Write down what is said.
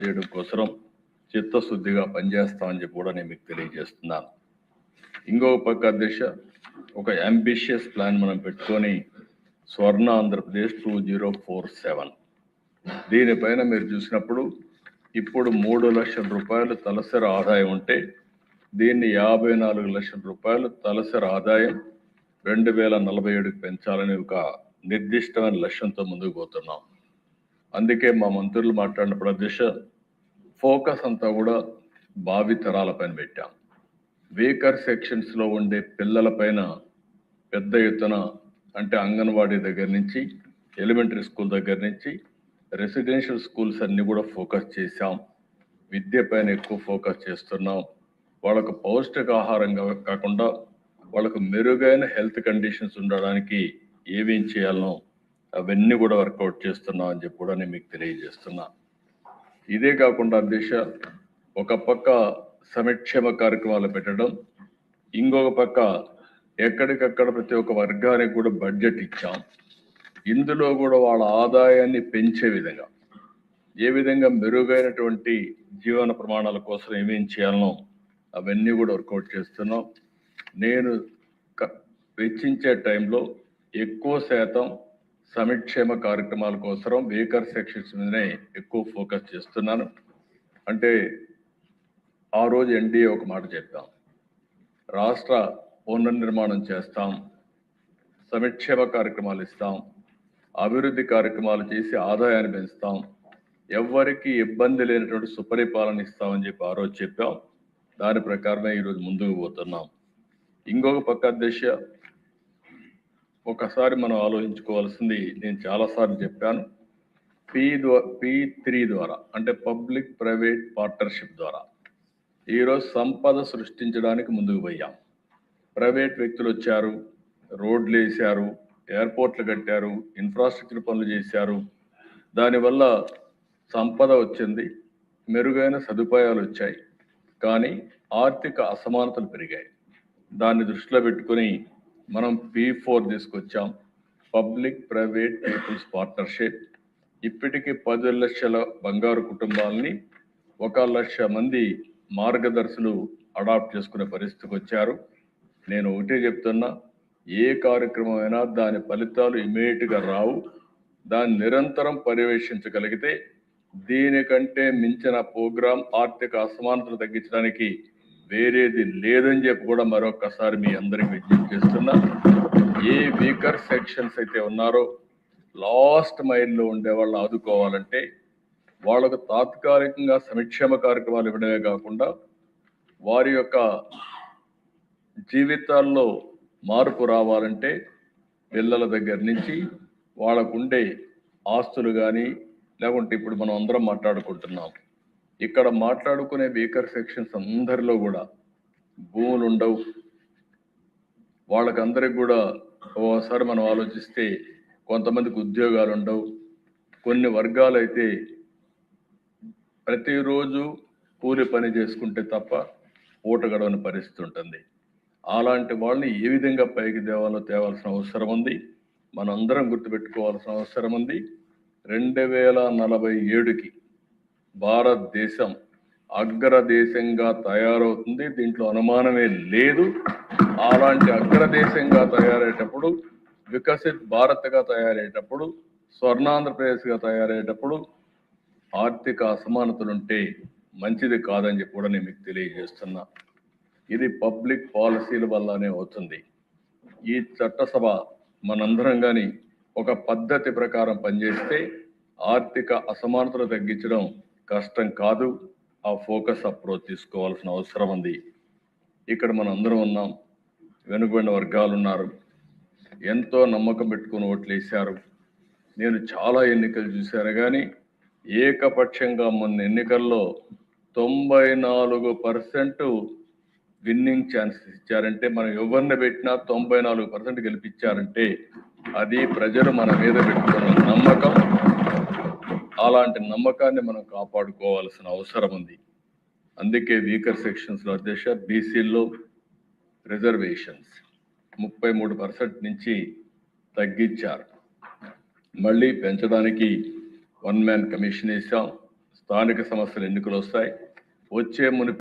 చేయడం కోసం చిత్తశుద్ధిగా పనిచేస్తామని చెప్పి కూడా నేను మీకు తెలియజేస్తున్నాను. ఇంకొక పక్క అధ్యక్ష, ఒక అంబిషియస్ ప్లాన్ మనం పెట్టుకొని స్వర్ణ ఆంధ్రప్రదేశ్ 2047 దీనిపైన మీరు చూసినప్పుడు ఇప్పుడు 3 లక్షల రూపాయలు తలసరి ఆదాయం ఉంటే దీన్ని 54 లక్షల రూపాయలు తలసరి ఆదాయం 2047కి పెంచాలని ఒక నిర్దిష్టమైన లక్ష్యంతో ముందుకు పోతున్నాం. అందుకే మా మంత్రులు మాట్లాడినప్పుడు అధ్యక్ష ఫోకస్ అంతా కూడా భావి తరాల పైన పెట్టాం. వీకర్ సెక్షన్స్లో ఉండే పిల్లల పైన పెద్ద ఎత్తున అంటే అంగన్వాడీ దగ్గర నుంచి ఎలిమెంటరీ స్కూల్ దగ్గర నుంచి రెసిడెన్షియల్ స్కూల్స్ అన్ని కూడా ఫోకస్ చేశాం. విద్య పైన ఎక్కువ ఫోకస్ చేస్తున్నాం. వాళ్ళకు పౌష్టికాహారం కాకుండా వాళ్ళకు మెరుగైన హెల్త్ కండిషన్స్ ఉండడానికి ఏమేం చేయాలనో అవన్నీ కూడా వర్కౌట్ చేస్తున్నాం అని చెప్పి కూడా నేను మీకు తెలియజేస్తున్నా. ఇదే కాకుండా అధ్యక్ష ఒక పక్క సంక్షేమ కార్యక్రమాలు పెట్టడం, ఇంకొక పక్క ఎక్కడికక్కడ ప్రతి ఒక్క వర్గానికి కూడా బడ్జెట్ ఇచ్చాం. ఇందులో కూడా వాళ్ళ ఆదాయాన్ని పెంచే విధంగా ఏ విధంగా మెరుగైనటువంటి జీవన ప్రమాణాల కోసం ఏమేం చేయాలనో అవన్నీ కూడా వర్కౌట్ చేస్తున్నాం. నేను వెచ్చించే టైంలో ఎక్కువ శాతం సంక్షేమ కార్యక్రమాల కోసం వీకర్ సెక్షన్స్ మీదనే ఎక్కువ ఫోకస్ చేస్తున్నాను. అంటే ఆ రోజు ఎన్డీఏ ఒక మాట చెప్తాం, రాష్ట్ర పునర్నిర్మాణం చేస్తాం, సంక్షేమ కార్యక్రమాలు ఇస్తాం, అభివృద్ధి కార్యక్రమాలు చేసి ఆదాయాన్ని పెంచుతాం, ఎవ్వరికి ఇబ్బంది లేనటువంటి సుపరిపాలన ఇస్తామని చెప్పి ఆ రోజు చెప్పాం. దాని ప్రకారమే ఈరోజు ముందుకు పోతున్నాం. ఇంకొక పక్క అధ్యక్ష ఒకసారి మనం ఆలోచించుకోవాల్సింది, నేను చాలాసార్లు చెప్పాను, P3 ద్వారా అంటే పబ్లిక్ ప్రైవేట్ పార్ట్నర్షిప్ ద్వారా ఈరోజు సంపద సృష్టించడానికి ముందుకు పోయాం. ప్రైవేట్ వ్యక్తులు వచ్చారు, రోడ్లు వేశారు, ఎయిర్పోర్ట్లు కట్టారు, ఇన్ఫ్రాస్ట్రక్చర్ పనులు చేశారు. దానివల్ల సంపద వచ్చింది, మెరుగైన సదుపాయాలు వచ్చాయి, కానీ ఆర్థిక అసమానతలు పెరిగాయి. దాన్ని దృష్టిలో పెట్టుకుని మనం P4 తీసుకొచ్చాం, పబ్లిక్ ప్రైవేట్ పీపుల్స్ పార్ట్నర్షిప్. ఇప్పటికీ 10 లక్షల బంగారు కుటుంబాలని 1 లక్ష మంది మార్గదర్శులు అడాప్ట్ చేసుకునే పరిస్థితికి వచ్చారు. నేను ఒకటే చెప్తున్నా, ఏ కార్యక్రమం అయినా దాని ఫలితాలు ఇమీడియట్గా రావు. దాన్ని నిరంతరం పర్యవేక్షించగలిగితే దీనికంటే మించిన ప్రోగ్రాం ఆర్థిక అసమానతలు తగ్గించడానికి వేరేది లేదని చెప్పి కూడా మరొకసారి మీ అందరికి విజ్ఞప్తి చేస్తున్నా. ఏ వీకర్ సెక్షన్స్ అయితే ఉన్నారో లాస్ట్ మైల్లో ఉండే వాళ్ళు ఆదుకోవాలంటే వాళ్ళకు తాత్కాలికంగా సంక్షేమ కార్యక్రమాలు ఇవ్వడమే కాకుండా వారి యొక్క జీవితాల్లో మార్పు రావాలంటే పిల్లల దగ్గర నుంచి వాళ్ళకు ఉండే ఆస్తులు కానీ, లేకుంటే ఇప్పుడు మనం అందరం మాట్లాడుకుంటున్నాం, ఇక్కడ మాట్లాడుకునే వీకర్ సెక్షన్స్ అందరిలో కూడా భూములు ఉండవు. వాళ్ళకందరికి కూడా ఓసారి మనం ఆలోచిస్తే కొంతమందికి ఉద్యోగాలు ఉండవు. కొన్ని వర్గాలు అయితే ప్రతిరోజు కూలి పని చేసుకుంటే తప్ప పూట గడవని పరిస్థితి ఉంటుంది. అలాంటి వాళ్ళని ఏ విధంగా పైకి తేవాల్సిన అవసరం ఉంది. మనందరం గుర్తుపెట్టుకోవాల్సిన అవసరం ఉంది. 2047కి భారతదేశం అగ్రదేశంగా తయారవుతుంది, దీంట్లో అనుమానమే లేదు. అలాంటి అగ్రదేశంగా తయారయ్యేటప్పుడు, వికసిత్ భారత్గా తయారయ్యేటప్పుడు, స్వర్ణాంధ్రప్రదేశ్గా తయారయ్యేటప్పుడు ఆర్థిక అసమానతలుంటే మంచిది కాదని చెప్పి కూడా నేను మీకు తెలియజేస్తున్నా. ఇది పబ్లిక్ పాలసీల వల్లనే అవుతుంది. ఈ చట్టసభ మనందరం కానీ ఒక పద్ధతి ప్రకారం పనిచేస్తే ఆర్థిక అసమానతలు తగ్గించడం కష్టం కాదు. ఆ ఫోకస్ అప్రోచ్ తీసుకోవాల్సిన అవసరం ఉంది. ఇక్కడ మనం అందరం ఉన్నాం, వెనుకబడిన వర్గాలు ఉన్నారు, ఎంతో నమ్మకం పెట్టుకుని ఓట్లు వేశారు. నేను చాలా ఎన్నికలు చూశాను, కానీ ఏకపక్షంగా మొన్న ఎన్నికల్లో 94% విన్నింగ్ ఛాన్సెస్ ఇచ్చారంటే, మనం ఎవరిని పెట్టినా 94% గెలిపించారంటే అది ప్రజలు మన మీద పెట్టుకున్న నమ్మకం. అలాంటి నమ్మకాన్ని మనం కాపాడుకోవాల్సిన అవసరం ఉంది. అందుకే వీకర్ సెక్షన్స్లో అధ్యక్ష బీసీల్లో రిజర్వేషన్స్ 33% నుంచి తగ్గించారు. మళ్ళీ పెంచడానికి 1 మ్యాన్ కమిషన్ వేసాం. స్థానిక సంస్థల ఎన్నికలు వస్తాయి. వచ్చే మునిపి